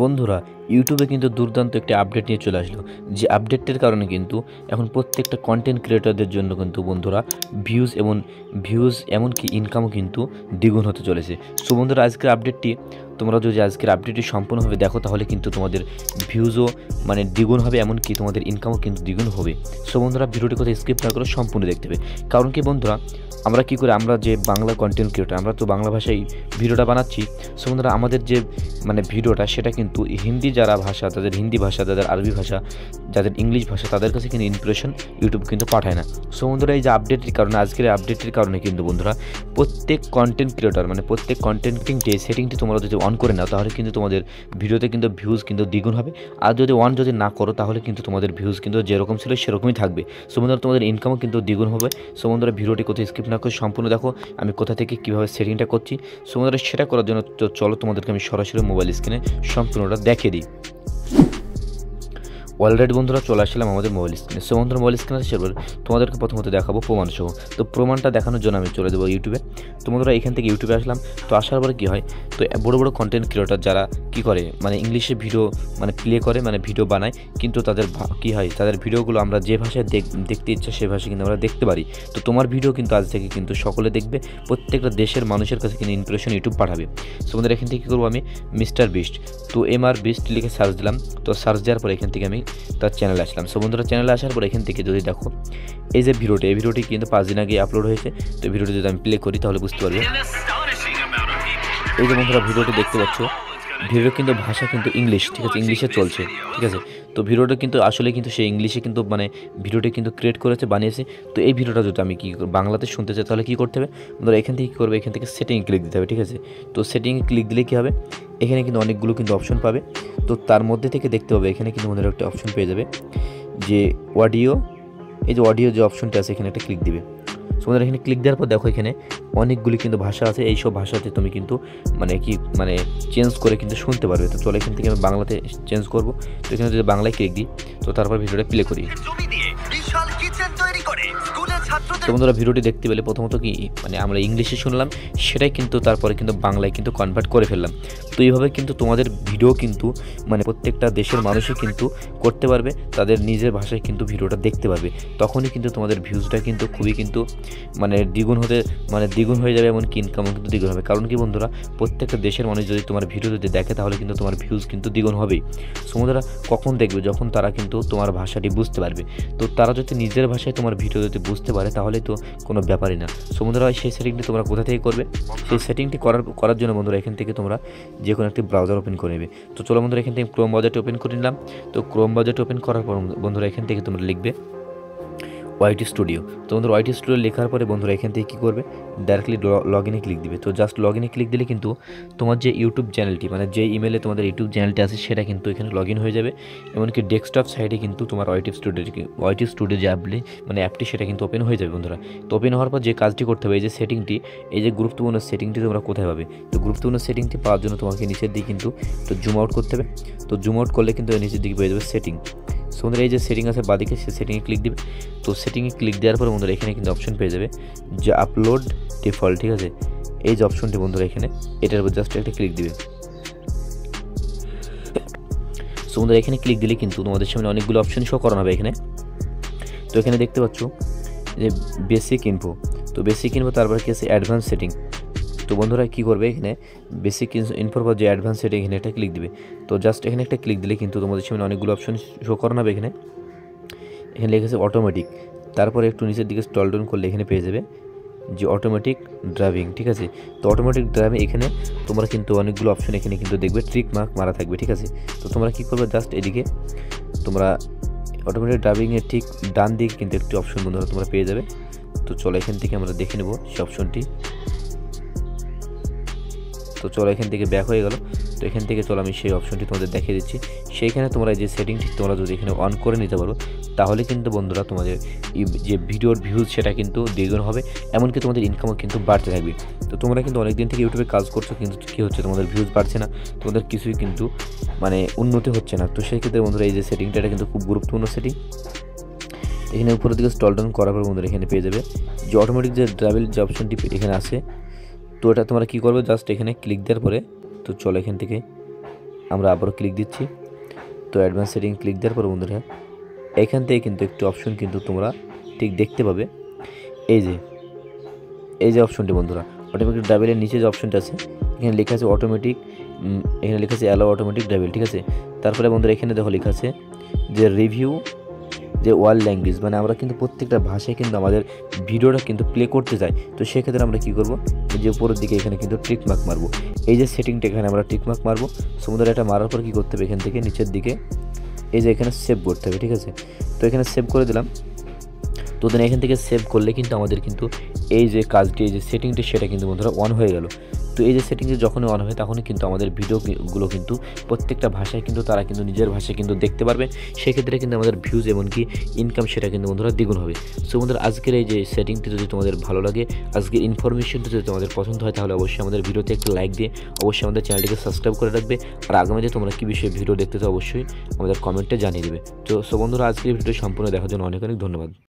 বন্ধুরা, ইউটিউবে কিন্তু দুর্দান্ত একটি আপডেট নিয়ে চলে আসলো। যে আপডেটটির কারণে কিন্তু এখন প্রত্যেকটা কন্টেন্ট ক্রিয়েটরদের জন্য কিন্তু বন্ধুরা ভিউজ এমনকি ইনকামও কিন্তু দ্বিগুণ হতে চলেছে। সো বন্ধুরা, আজকের আপডেটটি তোমরা যদি আজকের আপডেটটি সম্পূর্ণভাবে দেখো তাহলে কিন্তু তোমাদের ভিউজও দ্বিগুণ হবে, এমনকি তোমাদের ইনকামও কিন্তু দ্বিগুণ হবে। সো বন্ধুরা, ভিডিওটি কোথাও স্কিপ না করে সম্পূর্ণ দেখতে হবে। কারণ কি বন্ধুরা, আমরা কী করে, আমরা যে বাংলা কন্টেন্ট ক্রিয়েটর, আমরা তো বাংলা ভাষায় ভিডিওটা বানাচ্ছি। সো বন্ধুরা, আমাদের যে ভিডিওটা সেটা কিন্তু হিন্দি যারা ভাষা, তাদের হিন্দি ভাষা, তাদের আরবি ভাষা, যাদের ইংলিশ ভাষা, তাদের কাছে কিন্তু ইমপ্রেশন ইউটিউব কিন্তু পাঠায় না। সো বন্ধুরা, এই যে আপডেটের কারণে, আজকের আপডেটের কারণে কিন্তু বন্ধুরা প্রত্যেক কন্টেন্ট ক্রিয়েটর প্রত্যেক কন্টেন্টিংটি সেটিংটি তোমরা যদি অন করে নাও তাহলে কিন্তু তোমাদের ভিডিওতে কিন্তু ভিউজ কিন্তু দ্বিগুণ হবে। আর যদি না করো তাহলে কিন্তু তোমাদের ভিউজ কিন্তু যেরকম ছিল সেরকমই থাকবে। সো বন্ধুরা, তোমাদের ইনকামও কিন্তু দ্বিগুণ হবে। সো বন্ধুরা, ভিডিওটি কোথাও স্কিপ না করে সম্পূর্ণ দেখো আমি কোথা থেকে কীভাবে সেটিংটা করছি। সো বন্ধুরা, সেটা করার জন্য চলো তোমাদেরকে আমি সরাসরি মোবাইল স্ক্রিনে সম্পূর্ণটা দেখিয়ে দিই। অলরেডি বন্ধুরা চলে আসলাম আমাদের মোবাইল স্ক্রিনে। সো বন্ধুরা, মোবাইল স্ক্রিনে আসার পর তোমাদেরকে প্রথমত দেখাবো প্রমাণ সহ। তো প্রমাণটা দেখানোর জন্য আমি চলে যাবো ইউটিউবে। তো বন্ধুরা, এখান থেকে ইউটিউবে আসলাম। তো আসার পরে কী হয়, তো বড় বড় কন্টেন্ট ক্রিয়েটর যারা কী করে, ইংলিশে ভিডিও প্লে করে, ভিডিও বানায়, কিন্তু তাদের কী হয়, তাদের ভিডিওগুলো আমরা যে ভাষায় দেখতে ইচ্ছা সে ভাষায় কিন্তু আমরা দেখতে পারি। তো তোমার ভিডিও কিন্তু আজ থেকে কিন্তু সকলে দেখবে, প্রত্যেকটা দেশের মানুষের কাছে কিন্তু ইমপ্রেশন ইউটিউব পাঠাবে। সো বন্ধুরা, এখান থেকে কী করবো, আমি মিস্টার বিস্ট, তো MR বিস্ট লিখে সার্চ দিলাম। তো সার্চ দেওয়ার পর এখান থেকে আমি তার চ্যানেলে আসলাম। সো বন্ধুরা, চ্যানেলে আসার পর এখান থেকে যদি দেখো এই যে ভিডিওটি কিন্তু 5 দিন আগে আপলোড হয়েছে। তো ভিডিওটি যদি আমি প্লে করি তাহলে বুঝতে পারবে। এই যে বন্ধুরা, ভিডিওটি দেখতে পাচ্ছ, ভিডিও কিন্তু ভাষা কিন্তু ইংলিশ, ঠিক আছে, ইংলিশে চলছে, ঠিক আছে। তো ভিডিওটা কিন্তু আসলে কিন্তু সে ইংলিশে কিন্তু ভিডিওটি কিন্তু ক্রিয়েট করেছে, বানিয়েছে। তো এই ভিডিওটা যদি আমি বাংলাতে শুনতে চাই তাহলে কী করতে হবে বন্ধুরা, এখান থেকে কী করবে, এখান থেকে সেটিংয়ে ক্লিক দিতে হবে, ঠিক আছে। তো সেটিংয়ে ক্লিক দিলে কী হবে, এখানে কিন্তু অনেকগুলো কিন্তু অপশন পাবে। তো তার মধ্যে থেকে দেখতে হবে, এখানে কিন্তু বন্ধুরা একটা অপশন পেয়ে যাবে যে অডিও। এই যে অডিও যে অপশনটা আছে এখানে একটা ক্লিক দিবে। তোমাদের এখানে ক্লিক দেওয়ার পর দেখো এখানে অনেকগুলি কিন্তু ভাষা আছে। এইসব ভাষাতে তুমি কিন্তু চেঞ্জ করে কিন্তু শুনতে পারবে। তো চলো এখান থেকে আমি বাংলাতে চেঞ্জ করবো। তো এখানে যদি বাংলায় ক্লিক দিই তো তারপর ভিডিওটা প্লে করি। তো বন্ধুরা, ভিডিওটি দেখতে পেলে প্রথমত কি আমরা ইংলিশে শুনলাম, সেটাই কিন্তু তারপরে কিন্তু বাংলায় কিন্তু কনভার্ট করে ফেললাম। তো এইভাবে কিন্তু তোমাদের ভিডিও কিন্তু প্রত্যেকটা দেশের মানুষই কিন্তু করতে পারবে, তাদের নিজের ভাষায় কিন্তু ভিডিওটা দেখতে পারবে। তখনই কিন্তু তোমাদের ভিউজটা কিন্তু খুবই কিন্তু দ্বিগুণ হয়ে যাবে, এমনকি ইনকামও কিন্তু দ্বিগুণ হবে। কারণ কি বন্ধুরা, প্রত্যেকটা দেশের মানুষ যদি তোমার ভিডিও যদি দেখে তাহলে কিন্তু তোমার ভিউজ কিন্তু দ্বিগুণ হবেই। সো বন্ধুরা, কখন দেখবে, যখন তারা কিন্তু তোমার ভাষাটি বুঝতে পারবে। তো তারা যদি নিজের ভাষায় তোমার ভিডিও যদি বুঝতে পারে তাহলে তো কোনো ব্যাপারই না। সো বন্ধুরা, সেই সেটিংটি তোমরা কোথা থেকে করবে, সেই সেটিংটি করার জন্য বন্ধুরা এখান থেকে তোমরা যে কোনো একটি ব্রাউজার ওপেন করে নেবে। তো চলো বন্ধুরা, এখান থেকে ক্রোম ব্রাউজারটি ওপেন করে নিলাম। তো ক্রোম ব্রাউজারটি ওপেন করার পর বন্ধুরা এখান থেকে তোমরা লিখবে ওয়াইটি স্টুডিও। তো বন্ধুরা, ওয়াইটি স্টুডিও লেখার পরে বন্ধুরা এখান থেকে কী করবে, ডাইরেক্টলি লগ ইনে ক্লিক দিবে। তো জাস্ট লগ ইনে ক্লিক দিলে কিন্তু তোমার যে ইউটিউব চ্যানেলটি, যে ইমেলে তোমাদের ইউটিউব চ্যানেলটি আছে সেটা কিন্তু এখানে লগ ইন হয়ে যাবে। এমনকি ডেস্কটপ সাইডে কিন্তু তোমার ওয়াইটি স্টুডিও যে অ্যাপটি সেটা কিন্তু ওপেন হয়ে যাবে বন্ধুরা। তো ওপেন হওয়ার পর যে কাজটি করতে হবে, এই যে সেটিংটি, এই যে গুরুত্বপূর্ণ সেটিংটি তোমরা কোথায় পাবে। তো গুরুত্বপূর্ণ সেটিংটি পাওয়ার জন্য তোমাকে নিচের দিকে কিন্তু জুম আউট করতে হবে। তো জুম আউট করলে কিন্তু নিচের দিকে পেয়ে যাবে সেটিং। সো বন্ধুরা, এই যে সেটিং আছে বাদিকে, সে সেটিংয়ে ক্লিক দিবে। তো সেটিংয়ে ক্লিক দেওয়ার পরে বন্ধুরা এখানে কিন্তু অপশন পেয়ে যাবে যে আপলোড ডিফল্ট, ঠিক আছে। এই যে অপশনটি বন্ধুরা এখানে, এটার উপর জাস্ট একটা ক্লিক দিবে। সো বন্ধুরা, এখানে ক্লিক দিলে কিন্তু তোমাদের সামনে অনেকগুলো অপশন শো করানো হবে এখানে। তো এখানে দেখতে পাচ্ছ যে বেসিক ইনফো। তো বেসিক ইনফো, তারপরে কি আছে অ্যাডভান্স সেটিং। তো বন্ধুরা কী করবে, এখানে বেসিক ইনফোর পর যে অ্যাডভান্স সেটিং এখানে একটা ক্লিক দিবে। তো জাস্ট এখানে একটা ক্লিক দিলে কিন্তু তোমাদের সামনে অনেকগুলো অপশন শো করানো হবে এখানে। এখানে লিখেছে অটোমেটিক, তারপরে একটু নিচের দিকে স্ক্রল ডাউন করলে এখানে পেয়ে যাবে যে অটোমেটিক ড্রাইভিং, ঠিক আছে। তো অটোমেটিক ড্রাইভিং এখানে তোমরা কিন্তু অনেকগুলো অপশন এখানে কিন্তু দেখবে ট্রিক মার্ক মারা থাকবে, ঠিক আছে। তো তোমরা কী করবে, জাস্ট এদিকে তোমরা অটোমেটিক ড্রাইভিংয়ের ঠিক ডান দিকে কিন্তু একটি অপশন বন্ধুরা তোমরা পেয়ে যাবে। তো চলো এখান থেকে আমরা দেখে নেব সেই অপশনটি। তো চলো এখান থেকে ব্যাক হয়ে গেল। তো এখান থেকে চলো আমি সেই অপশনটি তোমাদের দেখিয়ে দিচ্ছি। সেইখানে তোমরা যে সেটিংটি তোমরা যদি এখানে অন করে নিতে পারো তাহলে কিন্তু বন্ধুরা তোমাদের যে ভিডিওর ভিউজ সেটা কিন্তু দ্বিগুণ হবে, এমনকি তোমাদের ইনকামও কিন্তু বাড়তে থাকবে। তো তোমরা কিন্তু অনেক দিন থেকে ইউটিউবে কাজ করছো, কিন্তু কী হচ্ছে, তোমাদের ভিউজ বাড়ছে না, তোমাদের কিছুই কিন্তু উন্নতি হচ্ছে না। তো সেই ক্ষেত্রে বন্ধুরা এই যে সেটিংটা, এটা কিন্তু খুব গুরুত্বপূর্ণ সেটিং। এখানে উপরের দিকে স্ক্রল ডাউন করার পর বন্ধুরা এখানে পেয়ে যাবে যে অটোমেটিক যে ট্রাভেল যে অপশনটি এখানে আছে। তো এটা তোমরা কী করবে, জাস্ট এখানে ক্লিক দেওয়ার পরে তো চলো এখান থেকে আমরা আবারও ক্লিক দিচ্ছি। তো অ্যাডভান্স সেটিং ক্লিক দেওয়ার পর বন্ধুরা এখান থেকে কিন্তু একটি অপশন কিন্তু তোমরা ঠিক দেখতে পাবে, এই যে অপশনটি বন্ধুরা, অটোমেটিক ডাবেলের নিচে যে অপশনটা আছে এখানে লেখা আছে অটোমেটিক, এখানে লেখা আছে অ্যালাউ অটোমেটিক ডাবেল, ঠিক আছে। তারপরে বন্ধুরা এখানে দেখো লেখা আছে যে রিভিউ যে ওয়ার্ল্ড ল্যাঙ্গুয়েজ, মানে আমরা কিন্তু প্রত্যেকটা ভাষায় কিন্তু আমাদের ভিডিওটা কিন্তু প্লে করতে চাই। তো সেক্ষেত্রে আমরা কী করবো, এই যে উপরের দিকে এখানে কিন্তু টিক মার্ক মারবো, এই যে সেটিংটা এখানে আমরা টিক মার্ক মারবো। সমুদ্রে এটা মারার পর কী করতে হবে, এখান থেকে নিচের দিকে এই যে এখানে সেভ করতে হবে, ঠিক আছে। তো এখানে সেভ করে দিলাম। তো দেন এখান থেকে সেভ করলে কিন্তু আমাদের কিন্তু এই যে কাজটি, এই যে সেটিংটি, সেটা কিন্তু বন্ধুরা অন হয়ে গেল। তো এই যে সেটিংটি যখনই অন হয় তখনই কিন্তু আমাদের ভিডিওগুলো কিন্তু প্রত্যেকটা ভাষায় কিন্তু তারা কিন্তু নিজের ভাষায় কিন্তু দেখতে পারবে। সেক্ষেত্রে কিন্তু আমাদের ভিউজ এমনকি ইনকাম সেটা কিন্তু বন্ধুরা দ্বিগুণ হবে। সো বন্ধুরা আজকের এই যে সেটিংটি যদি তোমাদের ভালো লাগে, আজকের ইনফরমেশনটি যদি তোমাদের পছন্দ হয়, তাহলে অবশ্যই আমাদের ভিডিওতে একটা লাইক দিয়ে অবশ্যই আমাদের চ্যানেলটিকে সাবস্ক্রাইব করে রাখবে। আর আগামীতে তোমরা কী বিষয়ে ভিডিও দেখতে চাও অবশ্যই আমাদের কমেন্টে জানিয়ে দেবে। তো সো বন্ধুরা আজকের ভিডিও সম্পূর্ণ দেখার জন্য অনেক অনেক ধন্যবাদ।